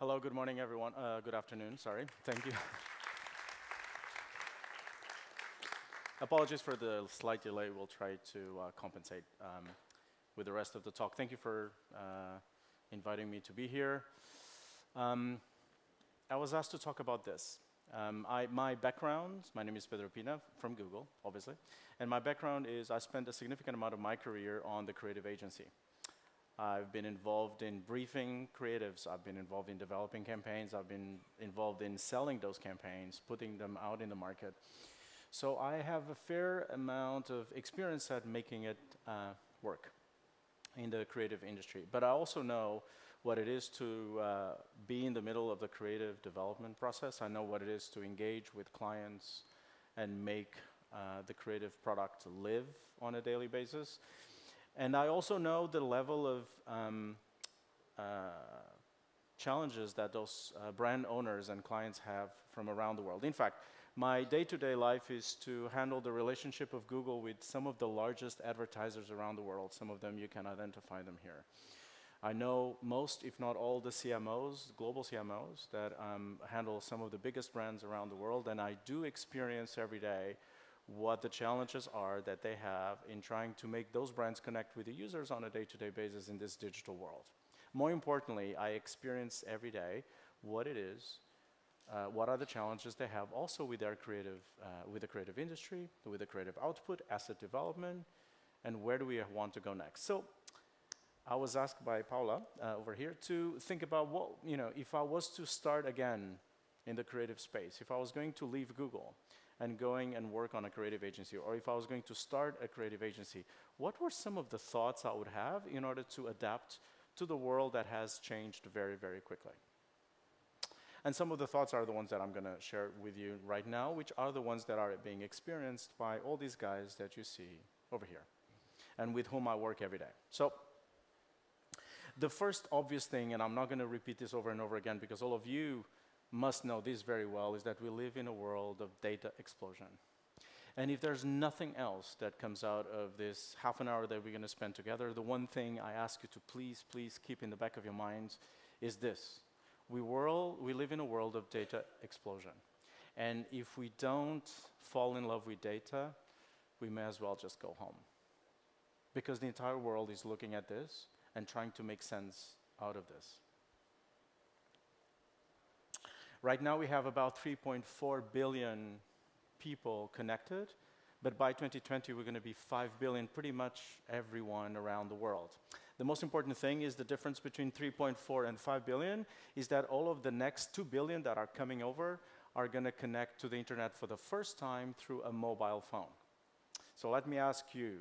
Hello, good morning, everyone. Good afternoon, sorry. Thank you. Apologies for the slight delay. We'll try to compensate with the rest of the talk. Thank you for inviting me to be here. I was asked to talk about this. My background, my name is Pedro Pina from Google, obviously. And my background is I spent a significant amount of my career on the creative agency. I've been involved in briefing creatives. I've been involved in developing campaigns. I've been involved in selling those campaigns, putting them out in the market. So I have a fair amount of experience at making it work in the creative industry. But I also know what it is to be in the middle of the creative development process. I know what it is to engage with clients and make the creative product live on a daily basis. And I also know the level of challenges that those brand owners and clients have from around the world. In fact, my day-to-day life is to handle the relationship of Google with some of the largest advertisers around the world. Some of them you can identify them here. I know most, if not all, the CMOs, global CMOs, that handle some of the biggest brands around the world, and I do experience every day what the challenges are that they have in trying to make those brands connect with the users on a day-to-day basis in this digital world. More importantly, I experience every day what it is, what are the challenges they have also with their creative, with the creative industry, with the creative output, asset development, and where do we want to go next. So I was asked by Paula over here to think about what, if I was to start again in the creative space, if I was going to leave Google and going and work on a creative agency, or if I was going to start a creative agency, what were some of the thoughts I would have in order to adapt to the world that has changed very, very quickly? And some of the thoughts are the ones that I'm going to share with you right now, which are the ones that are being experienced by all these guys that you see over here, and with whom I work every day. So the first obvious thing, and I'm not going to repeat this over and over again because all of you must know this very well, is that we live in a world of data explosion. And if there's nothing else that comes out of this half an hour that we're going to spend together, the one thing I ask you to please, please keep in the back of your minds is this. We live in a world of data explosion. And if we don't fall in love with data, we may as well just go home. Because the entire world is looking at this and trying to make sense out of this. Right now we have about 3.4 billion people connected, but by 2020 we're going to be 5 billion, pretty much everyone around the world. The most important thing is the difference between 3.4 and 5 billion is that all of the next 2 billion that are coming over are going to connect to the internet for the first time through a mobile phone. So let me ask you,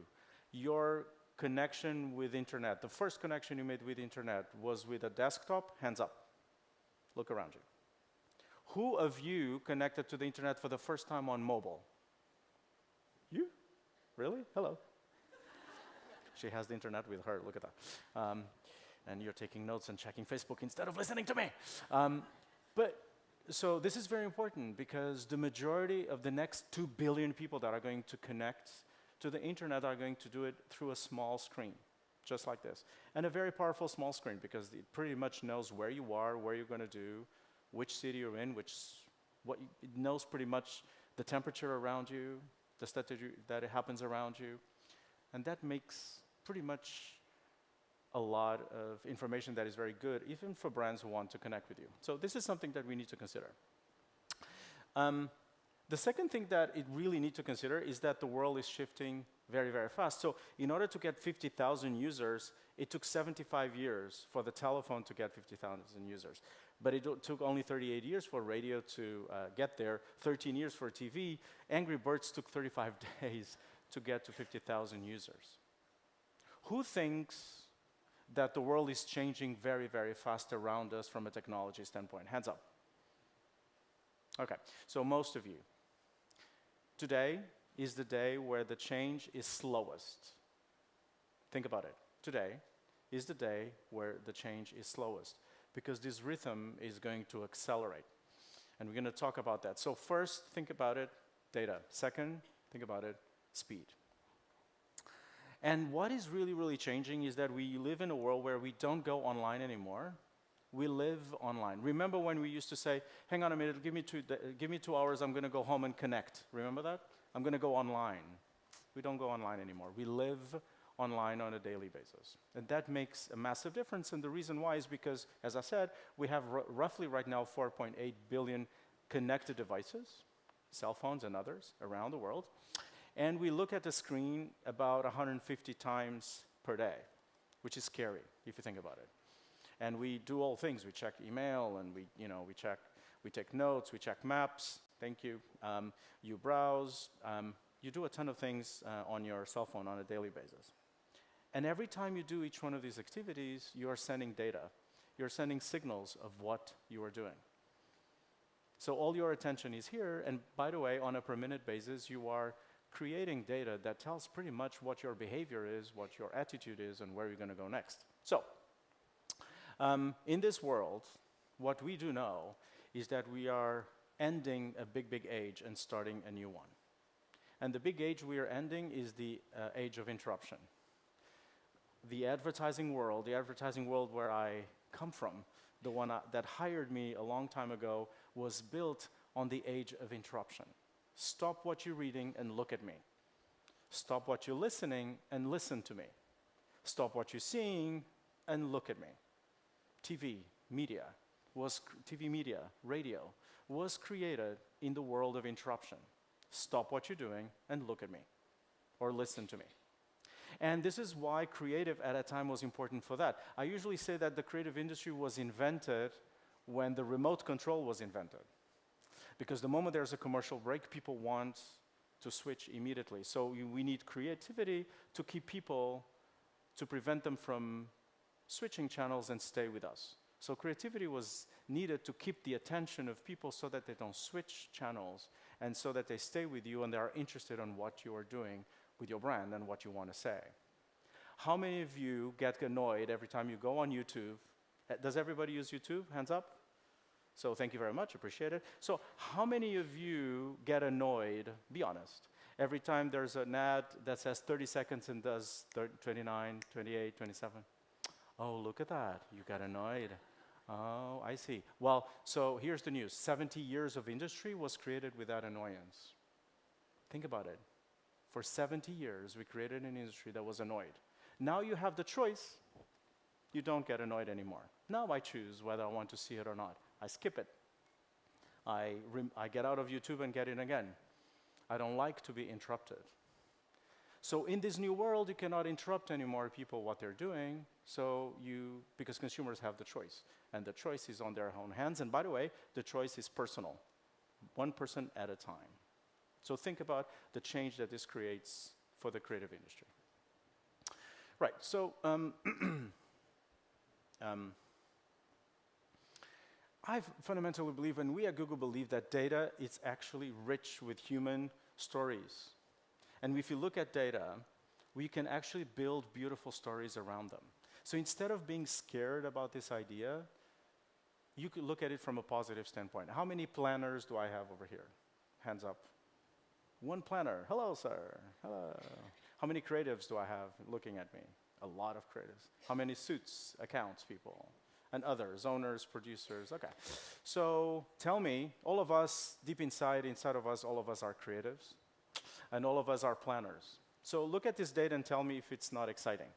your connection with internet, the first connection you made with internet was with a desktop? Hands up. Look around you. Who of you connected to the internet for the first time on mobile? You? Really? Hello. She has the internet with her, look at that. And you're taking notes and checking Facebook instead of listening to me. So this is very important because the majority of the next 2 billion people that are going to connect to the internet are going to do it through a small screen, just like this. And a very powerful small screen because it pretty much knows where you are, where you're going to do, which city you're in, it knows pretty much the temperature around you, the stuff that it happens around you. And that makes pretty much a lot of information that is very good, even for brands who want to connect with you. So this is something that we need to consider. The second thing that it really need to consider is that the world is shifting very, very fast. So in order to get 50,000 users, it took 75 years for the telephone to get 50,000 users. But it took only 38 years for radio to get there, 13 years for TV. Angry Birds took 35 days to get to 50,000 users. Who thinks that the world is changing very, very fast around us from a technology standpoint? Hands up. Okay, so most of you. Today is the day where the change is slowest. Think about it. Today is the day where the change is slowest because this rhythm is going to accelerate. And we're going to talk about that. So first, think about it, data. Second, think about it, speed. And what is really, really changing is that we live in a world where we don't go online anymore. We live online. Remember when we used to say, hang on a minute, give me 2 hours, I'm going to go home and connect. Remember that? I'm going to go online. We don't go online anymore. We live online on a daily basis. And that makes a massive difference. And the reason why is because, as I said, we have roughly right now 4.8 billion connected devices, cell phones and others around the world. And we look at the screen about 150 times per day, which is scary if you think about it. And we do all things. We check email, and we take notes, we check maps. Thank you. You browse. You do a ton of things on your cell phone on a daily basis. And every time you do each one of these activities, you are sending data. You're sending signals of what you are doing. So all your attention is here. And by the way, on a per minute basis, you are creating data that tells pretty much what your behavior is, what your attitude is, and where you're going to go next. So in this world, what we do know is that we are ending a big, big age and starting a new one. And the big age we are ending is the age of interruption. The advertising world where I come from, the one that hired me a long time ago, was built on the age of interruption. Stop what you're reading and look at me. Stop what you're listening and listen to me. Stop what you're seeing and look at me. TV media, radio, was created in the world of interruption. Stop what you're doing and look at me, or listen to me. And this is why creative at a time was important for that. I usually say that the creative industry was invented when the remote control was invented. Because the moment there's a commercial break, people want to switch immediately. So we need creativity to keep people, to prevent them from switching channels and stay with us. So creativity was needed to keep the attention of people so that they don't switch channels, and so that they stay with you and they are interested in what you are doing with your brand and what you want to say. How many of you get annoyed every time you go on YouTube? Does everybody use YouTube? Hands up. So thank you very much, appreciate it. So how many of you get annoyed, be honest, every time there's an ad that says 30 seconds and does 29, 28, 27? Oh, look at that, you got annoyed. Oh, I see. Well, so here's the news. 70 years of industry was created without annoyance. Think about it. For 70 years, we created an industry that was annoyed. Now you have the choice. You don't get annoyed anymore. Now I choose whether I want to see it or not. I skip it. I get out of YouTube and get in again. I don't like to be interrupted. So in this new world, you cannot interrupt anymore people what they're doing, because consumers have the choice. And the choice is on their own hands. And by the way, the choice is personal, one person at a time. So think about the change that this creates for the creative industry. Right, so I fundamentally believe, and we at Google believe, that data is actually rich with human stories. And if you look at data, we can actually build beautiful stories around them. So instead of being scared about this idea, you could look at it from a positive standpoint. How many planners do I have over here? Hands up. One planner. Hello, sir. Hello. How many creatives do I have looking at me? A lot of creatives. How many suits, accounts people, and others, owners, producers? Okay. So tell me, all of us, deep inside of us, all of us are creatives, and all of us are planners. So look at this data and tell me if it's not exciting.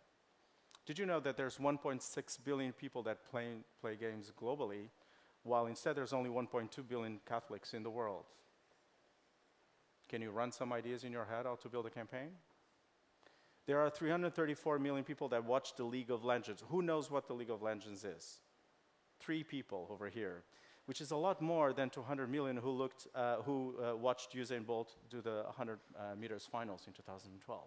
Did you know that there's 1.6 billion people that play games globally, while instead there's only 1.2 billion Catholics in the world? Can you run some ideas in your head how to build a campaign? There are 334 million people that watch the League of Legends. Who knows what the League of Legends is? 3 people over here, which is a lot more than 200 million who watched Usain Bolt do the 100 meters finals in 2012.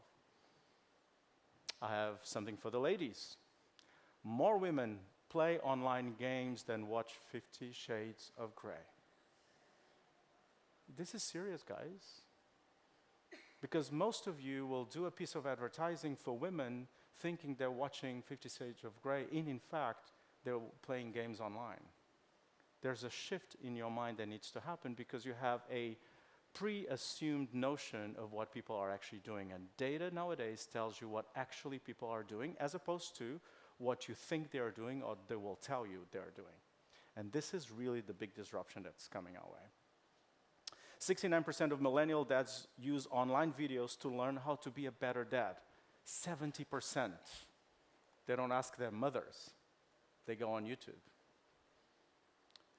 I have something for the ladies. More women play online games than watch 50 Shades of Grey. This is serious, guys. Because most of you will do a piece of advertising for women thinking they're watching 50 Shades of Grey, and in fact, they're playing games online. There's a shift in your mind that needs to happen because you have a pre-assumed notion of what people are actually doing. And data nowadays tells you what actually people are doing as opposed to what you think they are doing or they will tell you they are doing. And this is really the big disruption that's coming our way. 69% of millennial dads use online videos to learn how to be a better dad. 70%. They don't ask their mothers. They go on YouTube.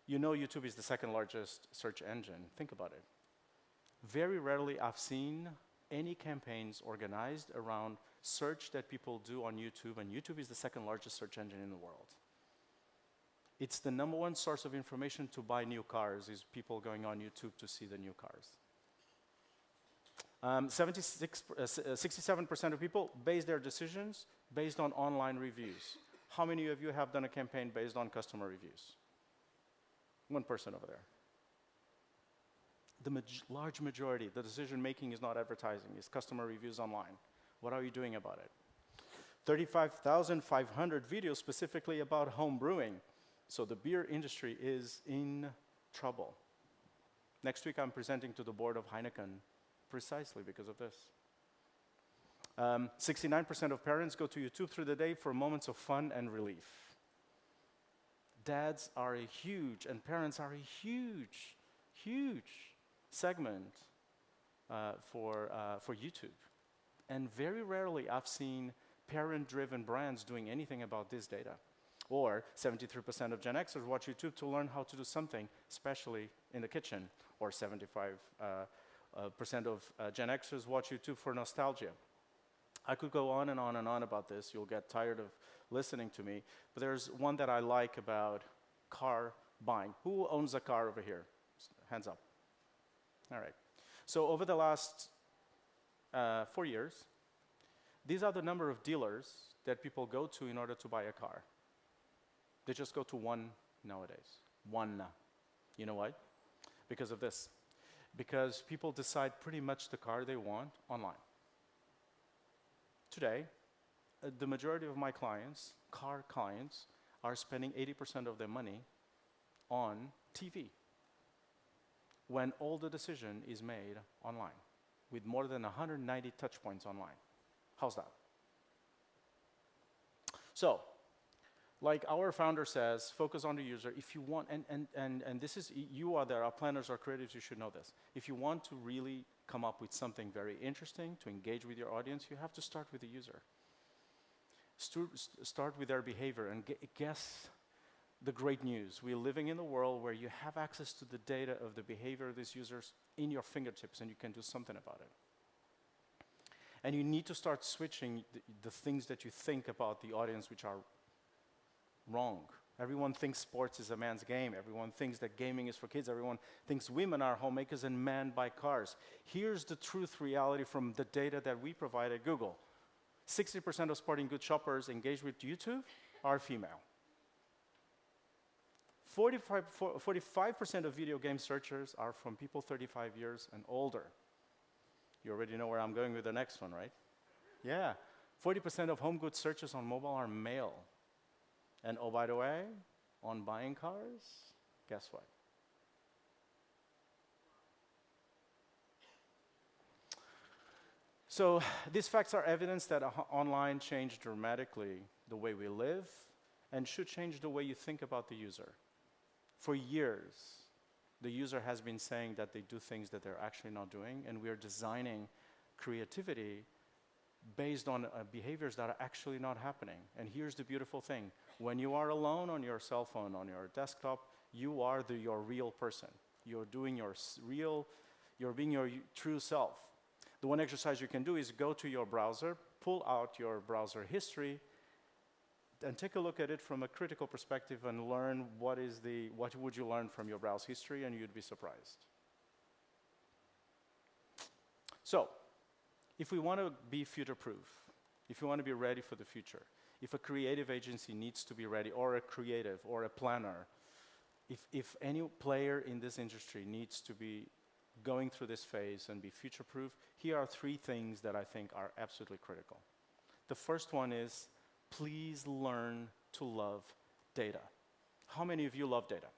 You know YouTube is the second largest search engine. Think about it. Very rarely I've seen any campaigns organized around search that people do on YouTube, and YouTube is the second largest search engine in the world. It's the number one source of information to buy new cars, is people going on YouTube to see the new cars. 67% of people base their decisions based on online reviews. How many of you have done a campaign based on customer reviews? One person over there. The large majority, the decision making is not advertising, it's customer reviews online. What are you doing about it? 35,500 videos specifically about home brewing. So the beer industry is in trouble. Next week I'm presenting to the board of Heineken precisely because of this. 69% of parents go to YouTube through the day for moments of fun and relief. Dads are a huge, and parents are a huge, huge segment for YouTube. And very rarely I've seen parent-driven brands doing anything about this data. Or 73% of Gen Xers watch YouTube to learn how to do something, especially in the kitchen. Or 75% of Gen Xers watch YouTube for nostalgia. I could go on and on and on about this. You'll get tired of listening to me. But there's one that I like about car buying. Who owns a car over here? Hands up. All right. So over the last 4 years, these are the number of dealers that people go to in order to buy a car. They just go to one nowadays. One. You know why? Because of this. Because people decide pretty much the car they want online. Today, the majority of my clients, car clients, are spending 80% of their money on TV, when all the decision is made online, with more than 190 touch points online. How's that? So, like our founder says, focus on the user. If you want, and this is, you are there, our planners, our creatives, you should know this. If you want to really come up with something very interesting to engage with your audience, you have to start with the user. Start with their behavior and guess the great news. We're living in a world where you have access to the data of the behavior of these users in your fingertips, and you can do something about it. And you need to start switching the things that you think about the audience, which are wrong. Everyone thinks sports is a man's game. Everyone thinks that gaming is for kids. Everyone thinks women are homemakers and men buy cars. Here's the truth reality from the data that we provide at Google. 60% of sporting goods shoppers engaged with YouTube are female. 45% of video game searchers are from people 35 years and older. You already know where I'm going with the next one, right? Yeah. 40% of home goods searches on mobile are male. And oh, by the way, on buying cars, guess what? So these facts are evidence that online changed dramatically the way we live and should change the way you think about the user. For years, the user has been saying that they do things that they're actually not doing, and we are designing creativity based on behaviors that are actually not happening. And here's the beautiful thing. When you are alone on your cell phone, on your desktop, you are your real person. You're doing you're being your true self. The one exercise you can do is go to your browser, pull out your browser history, and take a look at it from a critical perspective and learn what would you learn from your browse history, and you'd be surprised. So, if we want to be future-proof, if we want to be ready for the future, if a creative agency needs to be ready, or a creative, or a planner, if any player in this industry needs to be going through this phase and be future-proof, here are 3 things that I think are absolutely critical. The first one is, please learn to love data. How many of you love data?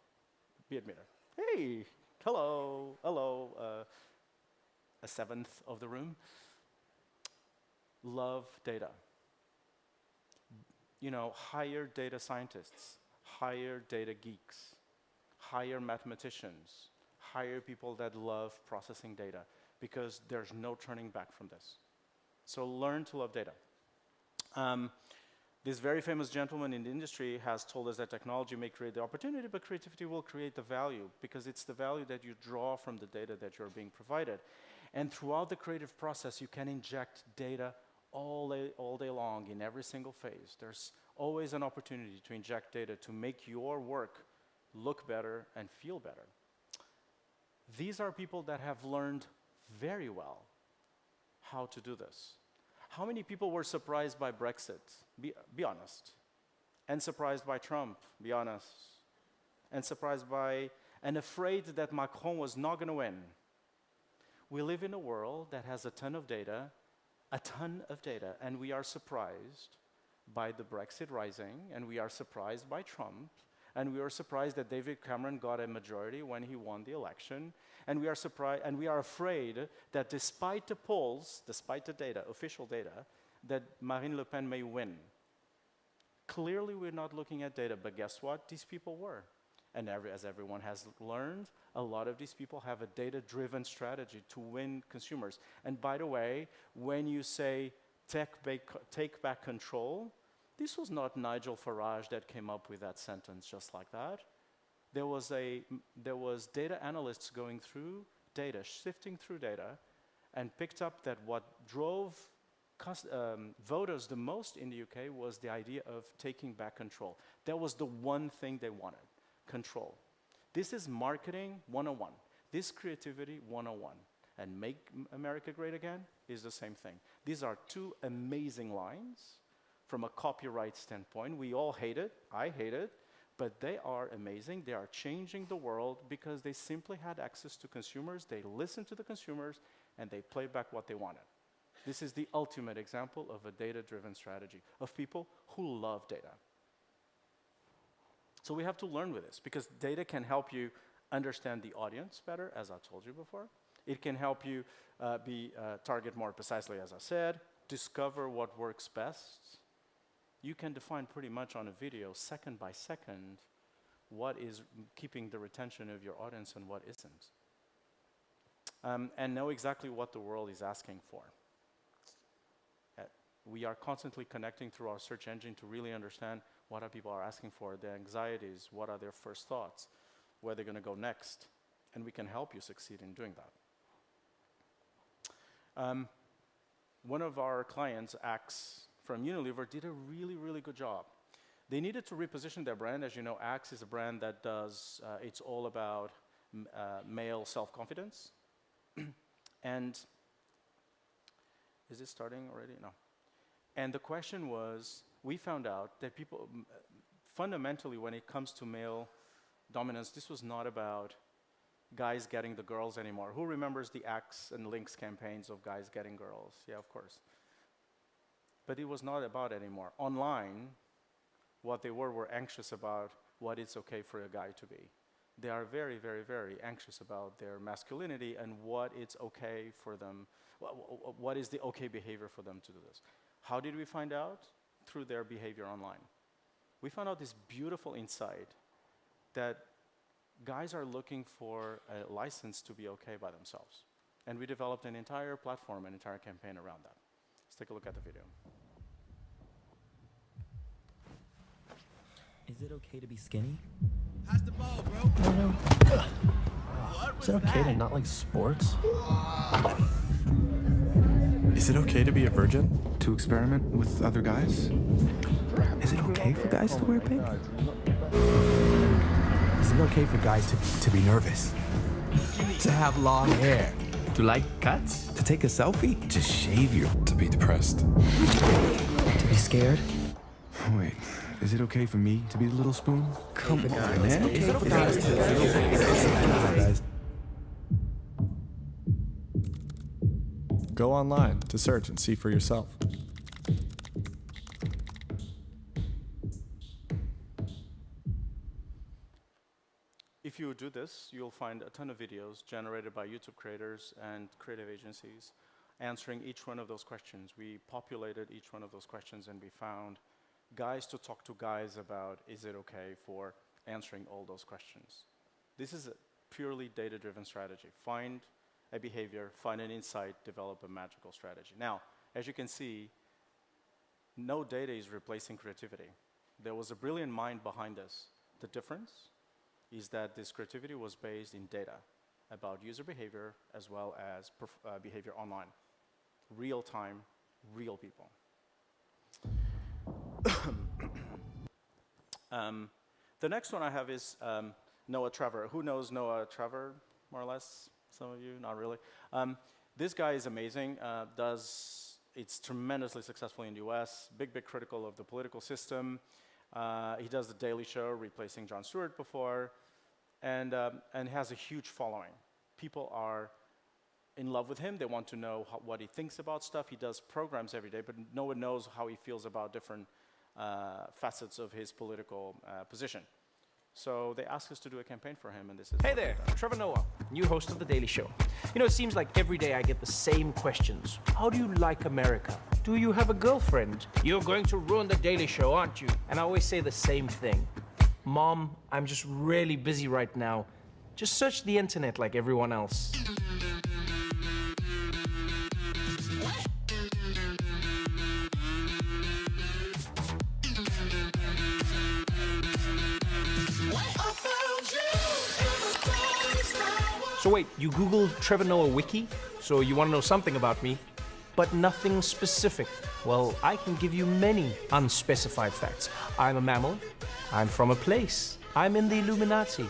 Be admitted. Hey, hello, a seventh of the room. Love data. you know, hire data scientists, hire data geeks, hire mathematicians, hire people that love processing data, because there's no turning back from this. So learn to love data. This very famous gentleman in the industry has told us that technology may create the opportunity, but creativity will create the value, because it's the value that you draw from the data that you're being provided. And throughout the creative process, you can inject data all day long in every single phase. There's always an opportunity to inject data to make your work look better and feel better. These are people that have learned very well how to do this. How many people were surprised by Brexit? Be honest. And surprised by Trump? Be honest. And surprised by, and afraid that Macron was not going to win? We live in a world that has a ton of data, and we are surprised by the Brexit rising, and we are surprised by Trump, and we are surprised that David Cameron got a majority when he won the election, and we are surprised, and we are afraid that despite the polls, despite the data, official data, that Marine Le Pen may win. Clearly, we're not looking at data, but guess what? These people were. And as everyone has learned, a lot of these people have a data-driven strategy to win consumers. And by the way, when you say take back control, this was not Nigel Farage that came up with that sentence just like that. There was data analysts going through data, sifting through data, and picked up that what drove voters the most in the UK was the idea of taking back control. That was the one thing they wanted, control. This is marketing 101. This creativity 101. And Make America Great Again is the same thing. These are two amazing lines from a copyright standpoint. We all hate it, I hate it, but they are amazing. They are changing the world because they simply had access to consumers, they listened to the consumers, and they played back what they wanted. This is the ultimate example of a data-driven strategy, of people who love data. So we have to learn with this, because data can help you understand the audience better, as I told you before. It can help you target more precisely, as I said, discover what works best. You can define pretty much on a video, second by second, what is keeping the retention of your audience and what isn't. And know exactly what the world is asking for. We are constantly connecting through our search engine to really understand what people are asking for, their anxieties, what are their first thoughts, where they're going to go next, and we can help you succeed in doing that. One of our clients, Axe from Unilever, did a really, really good job. They needed to reposition their brand. As you know, Axe is a brand that does, it's all about male self-confidence. And is it starting already? No. And the question was, we found out that people, fundamentally, when it comes to male dominance, this was not about guys getting the girls anymore. Who remembers the Axe and Lynx campaigns of guys getting girls? Yeah, of course. But it was not about anymore. Online, what they were anxious about what it's okay for a guy to be. They are very, very, very anxious about their masculinity and what it's okay for them, what is the okay behavior for them to do this. How did we find out? Through their behavior online. We found out this beautiful insight that guys are looking for a license to be okay by themselves. And we developed an entire platform, an entire campaign around that. Let's take a look at the video. Is it okay to be skinny? Pass the ball, bro. No. Is it okay to not like sports? Is it okay to be a virgin? To experiment with other guys? Is it okay for guys to wear pink? Is it okay for guys to be nervous? To have long hair? To like cuts? To take a selfie? To shave your... To be depressed? To be scared? Wait, is it okay for me to be the little spoon? Come on, man. Is it okay for guys to... Go online to search and see for yourself. If you do this, you'll find a ton of videos generated by YouTube creators and creative agencies answering each one of those questions. We populated each one of those questions and we found guys to talk to guys about, is it okay for answering all those questions? This is a purely data-driven strategy. Find a behavior, find an insight, develop a magical strategy. Now, as you can see, no data is replacing creativity. There was a brilliant mind behind this. The difference is that this creativity was based in data about user behavior as well as behavior online. Real time, real people. The next one I have is Noah Trevor. Who knows Noah Trevor, more or less? Some of you, not really. This guy is amazing. It's tremendously successful in the US, big critical of the political system. He does the Daily Show, replacing Jon Stewart before, and has a huge following. People are in love with him. They want to know what he thinks about stuff. He does programs every day, but no one knows how he feels about different facets of his political position. So they asked us to do a campaign for him, and this is... Hey there, Trevor Noah, new host of The Daily Show. You know, it seems like every day I get the same questions. How do you like America? Do you have a girlfriend? You're going to ruin The Daily Show, aren't you? And I always say the same thing. Mom, I'm just really busy right now. Just search the internet like everyone else. So wait, you Googled Trevor Noah Wiki? So you want to know something about me, but nothing specific. Well, I can give you many unspecified facts. I'm a mammal. I'm from a place. I'm in the Illuminati.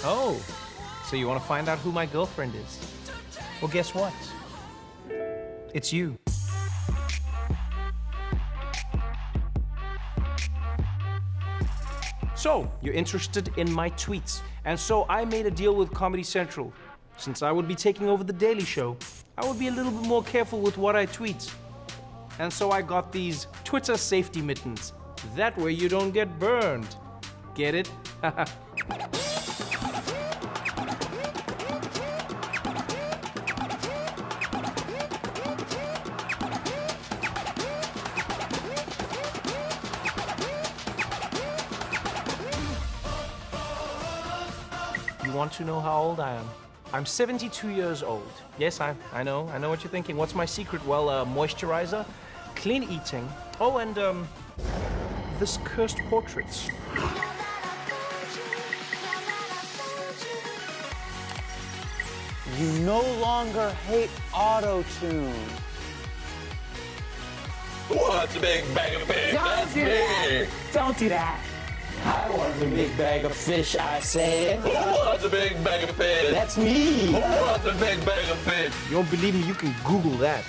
Oh, so you want to find out who my girlfriend is? Well, guess what? It's you. So, you're interested in my tweets. And so I made a deal with Comedy Central. Since I would be taking over The Daily Show, I would be a little bit more careful with what I tweet. And so I got these Twitter safety mittens. That way you don't get burned. Get it? You want to know how old I am? I'm 72 years old. Yes, I know what you're thinking. What's my secret? Well, moisturizer, clean eating. Oh, and this cursed portraits. You no longer hate auto-tune. What's a big bag of fish? That's me! Don't do that. I want a big bag of fish, I said. What's a big bag of fish? That's me. What's a big bag of fish? You don't believe me? You can Google that.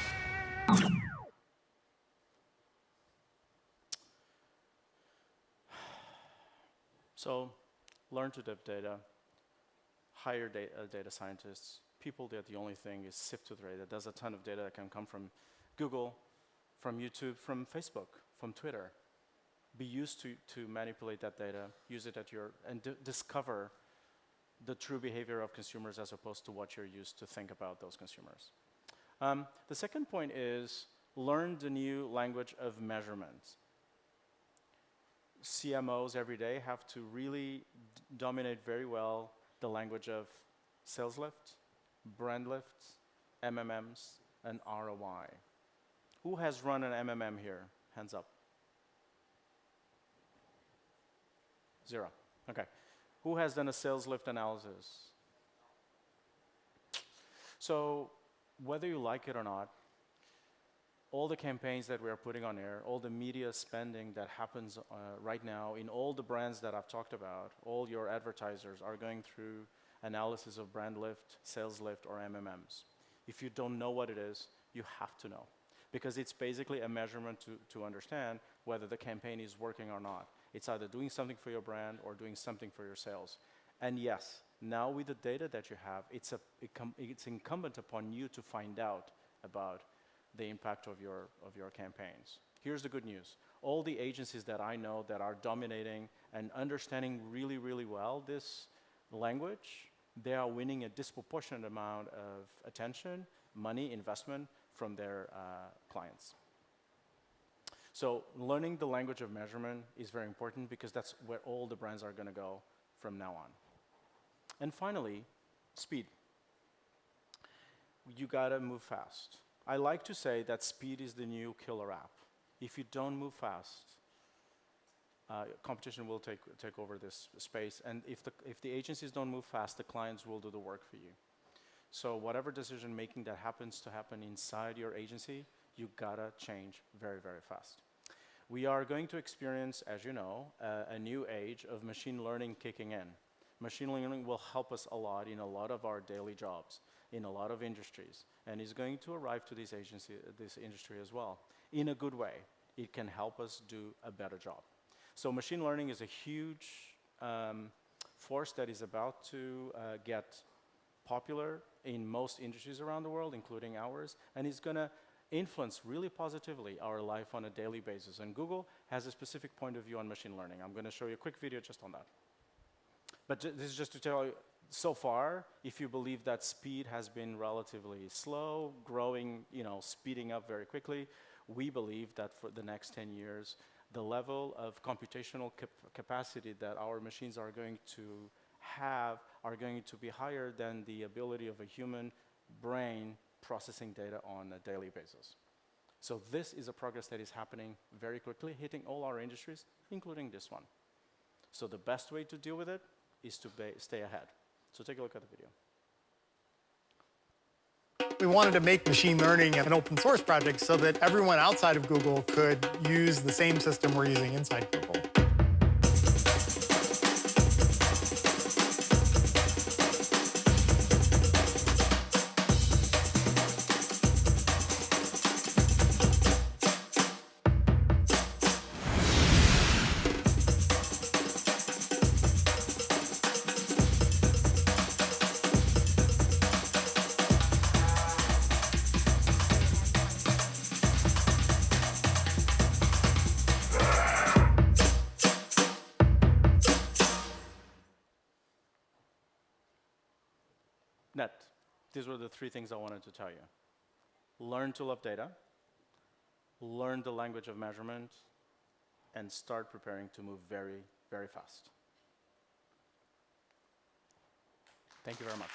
So, learn to dev data, hire data scientists, people that the only thing is sift through the data. There's a ton of data that can come from Google, from YouTube, from Facebook, from Twitter. Be used to manipulate that data, use it at and discover the true behavior of consumers as opposed to what you're used to think about those consumers. The second point is learn the new language of measurement. CMOs every day have to really dominate very well the language of sales lift, brand lift, MMMs, and ROI. Who has run an MMM here? Hands up. 0. Okay. Who has done a sales lift analysis? So whether you like it or not, all the campaigns that we are putting on air, all the media spending that happens right now in all the brands that I've talked about, all your advertisers are going through analysis of brand lift, sales lift, or MMMs. If you don't know what it is, you have to know, because it's basically a measurement to understand whether the campaign is working or not. It's either doing something for your brand or doing something for your sales. And yes, now with the data that you have, it's incumbent upon you to find out about the impact of your campaigns. Here's the good news. All the agencies that I know that are dominating and understanding really, really well this language, they are winning a disproportionate amount of attention, money, investment from their clients. So learning the language of measurement is very important because that's where all the brands are going to go from now on. And finally, speed. You gotta move fast. I like to say that speed is the new killer app. If you don't move fast, competition will take over this space, and if the agencies don't move fast, the clients will do the work for you. So whatever decision making that happens to happen inside your agency, you gotta change very, very fast. We are going to experience, as you know, a new age of machine learning kicking in. Machine learning will help us a lot in a lot of our daily jobs, in a lot of industries, and is going to arrive to this industry as well. In a good way, it can help us do a better job. So machine learning is a huge force that is about to get popular in most industries around the world, including ours, and it's going to influence really positively our life on a daily basis. And Google has a specific point of view on machine learning. I'm going to show you a quick video just on that. But this is just to tell you, so far, if you believe that speed has been relatively slow, growing, speeding up very quickly, we believe that for the next 10 years, the level of computational capacity that our machines are going to have are going to be higher than the ability of a human brain processing data on a daily basis. So this is a progress that is happening very quickly, hitting all our industries, including this one. So the best way to deal with it is to stay ahead. So take a look at the video. We wanted to make machine learning an open source project so that everyone outside of Google could use the same system we're using inside Google. These were the 3 things I wanted to tell you. Learn to love data, learn the language of measurement, and start preparing to move very, very fast. Thank you very much.